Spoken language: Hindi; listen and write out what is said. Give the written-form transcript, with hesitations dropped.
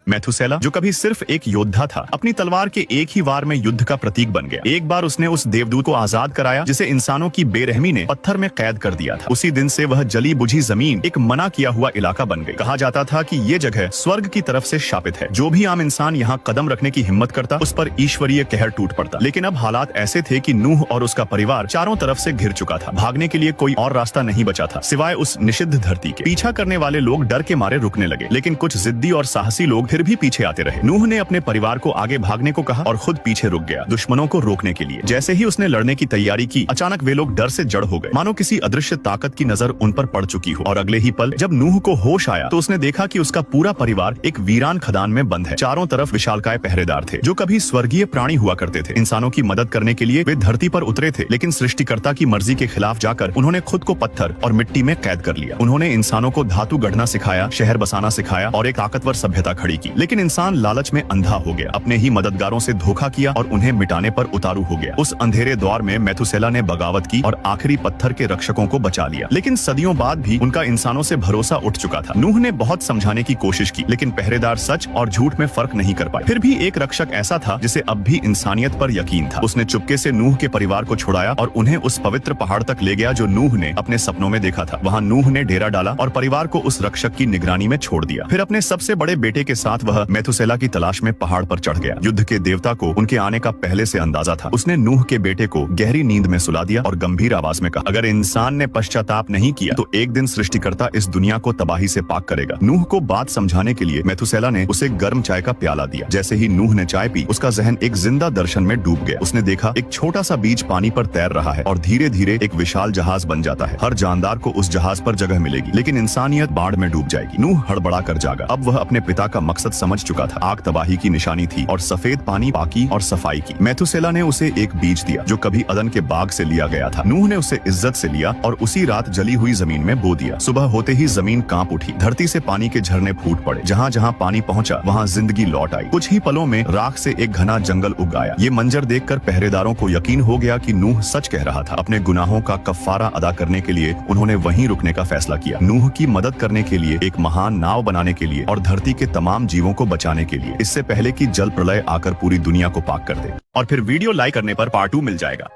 मेथुसेला, जो कभी सिर्फ एक योद्धा था, अपनी तलवार के एक ही वार में युद्ध का प्रतीक बन गया। एक बार उसने उस देवदूत को आजाद कराया जिसे इंसानों की बेरहमी ने पत्थर में कैद कर दिया था। उसी दिन से वह जली बुझी जमीन एक मना किया हुआ इलाका बन गई। कहा जाता था कि ये जगह स्वर्ग की तरफ से शापित है। जो भी आम इंसान यहाँ कदम रखने की हिम्मत करता, उस पर ईश्वरीय कहर टूट पड़ता। लेकिन अब हालात ऐसे थे कि नूह और उसका परिवार चारों तरफ से घिर चुका था। भागने के लिए कोई और रास्ता नहीं बचा था सिवाय उस निषिद्ध धरती के। पीछा करने वाले लोग डर के मारे रुकने लगे, लेकिन कुछ जिद्दी और साहसी लोग फिर भी पीछे आते रहे। नूह ने अपने परिवार को आगे भागने को कहा और खुद पीछे रुक गया, दुश्मनों को रोकने के लिए। जैसे ही उसने लड़ने की तैयारी की, अचानक वे लोग डर से जड़ हो गए, मानो किसी अदृश्य ताकत की नजर उन पर पड़ चुकी हो। और अगले ही पल जब नूह को होश आया तो उसने देखा कि उसका पूरा परिवार एक वीरान खदान में बंद है। चारों तरफ विशालकाय पहरेदार थे जो कभी स्वर्गीय प्राणी हुआ करते थे। इंसानों की मदद करने के लिए वे धरती पर उतरे थे, लेकिन सृष्टिकर्ता की मर्जी के खिलाफ जाकर उन्होंने खुद को पत्थर और मिट्टी में कैद कर लिया। उन्होंने इंसानों को धातु गढ़ना सिखाया, शहर बसाना सिखाया और एक ताकतवर सभ्यता खड़ी की। लेकिन इंसान लालच में अंधा हो गया, अपने ही मददगारों से धोखा किया और उन्हें मिटाने पर उतारू हो गया। उस अंधेरे दौर में मेथुसेला ने बगावत की और आखिरी पत्थर के रक्षकों को बचा लिया। लेकिन सदियों बाद भी उनका इंसानों से भरोसा उठ चुका था। नूह ने बहुत समझाने की कोशिश की, लेकिन पहरेदार सच और झूठ में फर्क नहीं कर पाए। फिर भी एक रक्षक ऐसा था जिसे अब भी इंसानियत पर यकीन था। उसने चुपके से नूह के परिवार को छुड़ाया और उन्हें उस पवित्र पहाड़ तक ले गया जो नूह ने अपने सपनों में देखा था। वहाँ नूह ने डेरा डाला और परिवार को उस रक्षक की निगरानी में छोड़ दिया। फिर अपने सबसे बड़े बेटे के साथ वह मेथुसेला की तलाश में पहाड़ पर चढ़ गया। युद्ध के देवता को उनके आने का पहले से अंदाजा था। उसने नूह के बेटे को गहरी नींद में सुला दिया और गंभीर आवाज में कहा, अगर इंसान ने पश्चाताप नहीं किया तो एक दिन सृष्टिकर्ता इस दुनिया को तबाही से पाक करेगा। नूह को बात समझाने के लिए मेथुसेला ने उसे गर्म चाय का प्याला दिया। जैसे ही नूह ने चाय पी, उसका जहन एक जिंदा दर्शन में डूब गया। उसने देखा एक छोटा सा बीज पानी पर तैर रहा है और धीरे धीरे एक विशाल जहाज बन जाता है। हर जानदार को उस जहाज पर जगह मिलेगी, लेकिन इंसानियत बाढ़ में डूब जाएगी। नूह हड़बड़ा कर जागा। अब वह अपने पिता का मकसद समझ चुका था। आग तबाही की निशानी थी और सफेद पानी पाकी और सफाई की। मेथुसेला ने उसे एक बीज दिया जो कभी अदन के बाग से लिया गया था। नूह ने उसे इज्जत से लिया और उसी रात जली हुई जमीन में बो दिया। सुबह होते ही जमीन कांप उठी, धरती से पानी के झरने फूट पड़े। जहाँ जहाँ पानी पहुँचा वहाँ जिंदगी लौट आई। कुछ ही पलों में राख से एक घना जंगल उग आया। ये मंजर देखकर पहरेदारों को यकीन हो गया कि नूह सच कह रहा था। अपने गुनाहों का कफ्फारा अदा करने के लिए उन्होंने वहीं रुकने का फैसला किया। नूह की मदद करने के लिए, एक महान नाव बनाने के लिए और धरती के तमाम जीवों को बचाने के लिए, इससे पहले कि जल प्रलय आकर पूरी दुनिया को पाक कर दे। और फिर वीडियो लाइक करने पर पार्ट 2 मिल जाएगा।